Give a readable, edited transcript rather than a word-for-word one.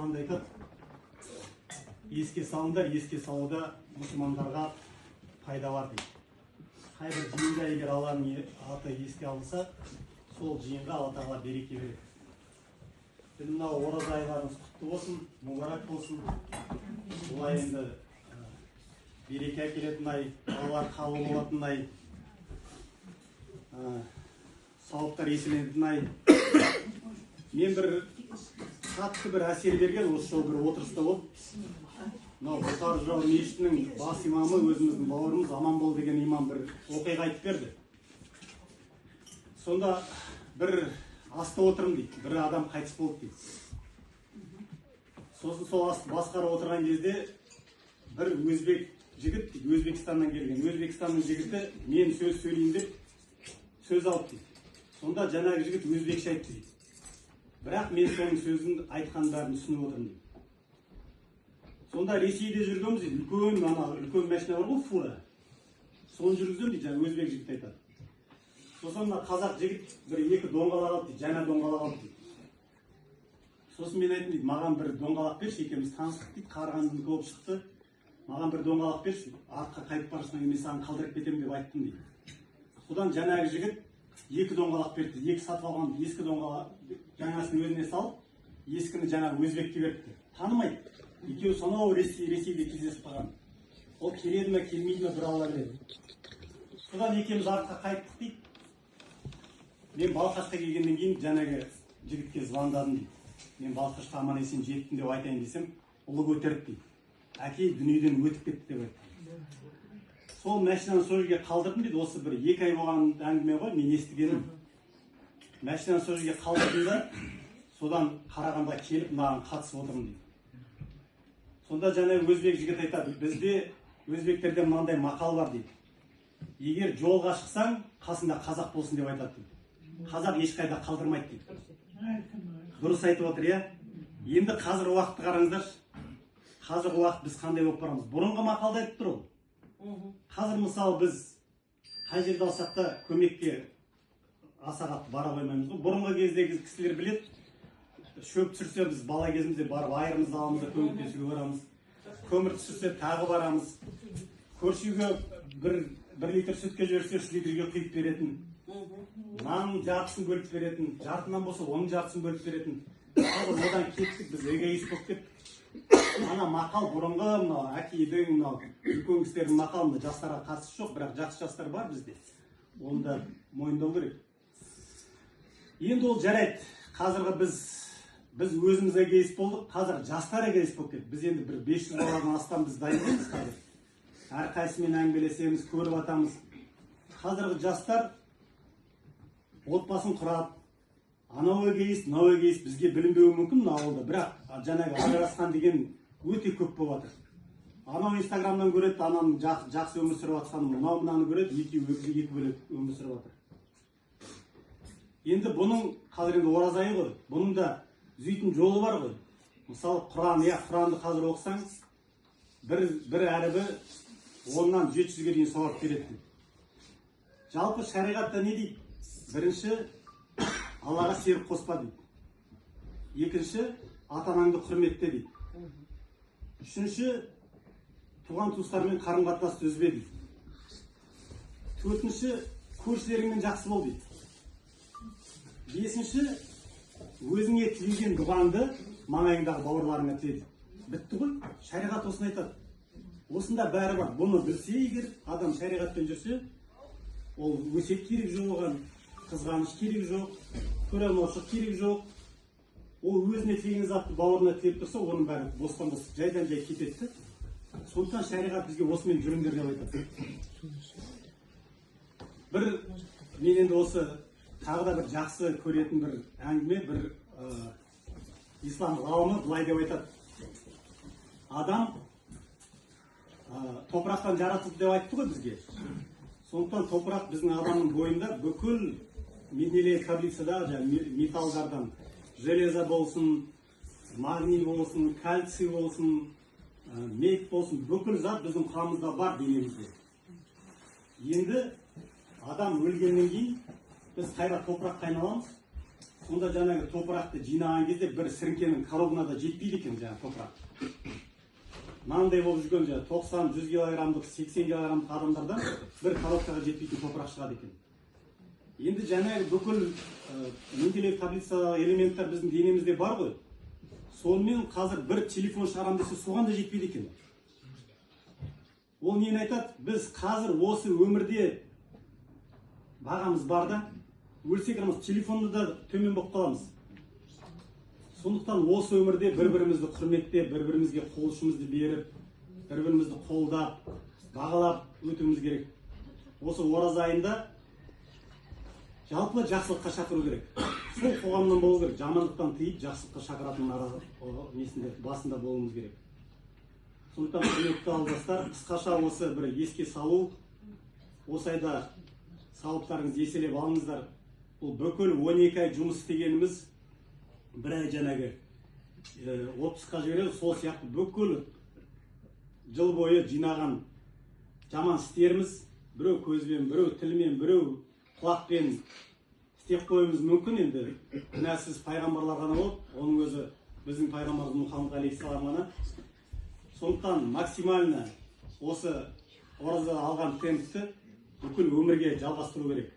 Құранда айтады, еске салыңдар, еске салуда мұсылмандарға пайда бар дейді. Қайбір жиында егер Алланың аты еске алынса, сол жиынға Алла Тағала береке береді. Мынау ораза айларыңыз құтты болсын, мұбарак болсын. Бұлай енді береке әкелетін ай, балалар қабыл болатын ай, сауаптар еселенетін ай. Мен бір қатты бір әсер берген осы жол бір отырыста болып, мынау Бұқар Жырау мешітінің бас имамы, өзіміздің бауырымыз Аман бол деген имам бір оқиға айтып берді. Сонда бір аста отырым дейді, бір адам қайтыс болды дейді. Сосын сол асты басқарып отырған кезде бір өзбек жігіт дейді, Өзбекстаннан келген. Өзбекстанның жігіті мен сөз сөйлейін деп сөз алып дейді. Сонда жаңағы жігіт өзбекше айтты дейді. Бірақ мен соның сөзін айтқандарын түсініп отырмын дейді. Сонда Ресейде жүргенбіз дейді, үлкен машина бар ғой, фура. Соны жүргіземін дейді, жаңа өзбек жігіт айтады. Сосын қазақ жігіт бір екі доңғалақ алды дейді, жаңа доңғалақ алды дейді. Сосын мен айттым дейді, маған бір доңғалақ берші, екеуміз таныстық дейді, қарағандының көп шықты. Маған бір доңғалақ берші, артқа қайтып бара жатсаң мен саған қалдырып кетемін деп айттым дейді. Содан жаңағы жігіт екі доңғалақ берді, екі сатып алған ескі доңғалақ жаңасын өзіне салып, ескіні жаңағы өзбекке берді. Танымайды. Екеуі сонау Ресейде кездесіп қалған. Ол келеді ме, келмейді ме, бір Алла біледі. Содан екеуміз артқа қайттық дейді. Мен Балқашқа келгеннен кейін жаңағы жігітке звондадым дейді. Мен Балқашқа аман есен жеттім деп айтайын десем, ұлы көтеріп дейді. Әке дүниеден өтіп кетті деп айтты. Сол машинаны сол жерге қалдырдым дейді. Осы бір 2 ай болған әңгіме ғой, мен естігенім. Машинаны сол жерге қалдырдым да, содан қарағанда келіп маған қатысып отырмын дейді. Сонда жаңағы өзбек жігіт айтады, бізде өзбектерде мынандай мақал бар дейді. Егер жолға шықсаң, қасында қазақ болсын деп айтады дейді. Қазақ ешқайда қалдырмайды дейді. Дұрыс айтып отыр, иә? Енді қазір уақытты қараңыздар. Қазір уақыт біз қандай болып барамыз? Бұрынғы мақалда айтып тұр ол. Қазір мысалы біз қай жерде алсақ та көмекке аса қатты бара қоймаймыз ғой. Бұрынғы кездегі кісілер біледі. Шөп түсірсе біз бала кезімізде барып айырымызды аламыз да көмектесуге барамыз. Көмір түсірсе тағы барамыз. Көршіге бір литр сүтке жіберсе 3 литрге құйып беретін. Нанның жартысын бөліп беретін. Жартынан болса оның жартысын бөліп беретін. Қазір одан кеттік, біз эгоист болып кеттік. Ана мақал бұрынғы мынау әкейдің мынау үлкен кісілердің мақалында жастарға қатысы жоқ, бірақ жақсы жастар бар бізде. Оны да мойындау керек. Енді ол жарайды. Қазіргі біз өзіміз эгоист болдық, қазір жастар эгоист болып кетті. Біз енді бір 500 баладан астам біз дайындаймыз қазір. Әрқайсымен әңгімелесеміз, көріп атамыз. Қазіргі жастар отбасын құрады. Анау эгоист, мынау эгоист бізге білінбеуі мүмкін мына ауылда, бірақ жаңағы ажырасқан деген өте көп болып жатыр. Анау Инстаграмнан көреді, ананың жақсы өмір сүріп жатқанын, мынаны көреді, екі бөлек өмір сүріп жатыр. Енді бұның қазір енді ораза айы ғой, бұның да түзейтін жолы бар ғой. Мысалы Құранды қазір оқысаң, бір әрібі 10-нан 700-ге дейін сауап береді. Жалпы шариғатта не дейді? Бірінші, Аллаға серік қоспа дейді. Екінші, ата-анаңды құрметте дейді. Үшінші, туған туыстармен қарым-қатынасты үзбе дейді. Төртінші, көршілеріңмен жақсы бол дейді. Бесінші, өзіңе тілеген дұғаңды маңайыңдағы бауырларыңа тіледі. Бітті ғой, шариғат осыны айтады. Осында бәрі бар. Бұны білсе егер адам шариғатпен жүрсе, ол өсек керек жоқ оған, қызғаныш керек жоқ, көре алмаушылық керек жоқ. Ол өзіне тілеген затты бауырына тілеп тұрса, оның бәрі бостан бос жайдан жай кетеді. Сондықтан шариғат бізге осымен жүріңдер деп айтады. Мен енді осы тағы да бір жақсы көретін бір әңгіме, бір ислам ғалымы былай деп айтады. Адам топырақтан жаратылды деп айтты ғой бізге. Сондықтан топырақ біздің адамның бойында бүкіл Менделеев таблицадағы металдардан железо болсын, магний болсын, кальций болсын, медь болсын, бүкіл зат біздің құрамымызда бар денемізде. Енді адам өлгеннен кейін біз қайра топыраққа айналамыз. Сонда жаңағы топырақты жинаған кезде бір сіріңкенің коробына да жетпейді екен жаңағы топырақ. Мынандай болып жүрген жаңағы 90-100 килограммдық, 80 килограммдық адамдардан бір коробкаға жетпейтін топырақ шығады екен. Енді жаңағы бүкіл менделеев таблицадағы элементтер біздің денемізде бар ғой. Сонымен қазір бір телефон шығарам десе соған да жетпейді екен. Ол нені айтады? Біз қазір осы өмірде бағамыз бар да, өлсек телефонды да төмен болып қаламыз. Сондықтан осы өмірде бір-бірімізді құрметтеп, бір-бірімізге қол ұшымызды беріп, бір-бірімізді қолдап, бағалап өтуіміз керек. Осы ораза айында жалпы жақсылыққа шақыру керек. Сол қоғамнан болу керек. Жамандықтан тыйып, жақсылыққа шақыратын несінде басында болуымыз керек. Сондықтан құрметті ауылдастар, қысқаша осы бір еске салу, осы айда сауаптарыңызды еселеп алыңыздар. Бұл бүкіл 12 ай жұмыс істегеніміз бір ай жаңағы 30-қа жібереді. Сол сияқты бүкіл жыл бойы жинаған жаман істеріміз біреу көзбен, біреу тілмен, біреу құлақпен істеп қоюымыз мүмкін. Енді кінәсіз пайғамбарлар ғана болып, оның өзі біздің пайғамбарымыз Мұхаммед алейхиссалам ғана. Сондықтан максимально осы оразада алған темпті бүкіл өмірге жалғастыру керек.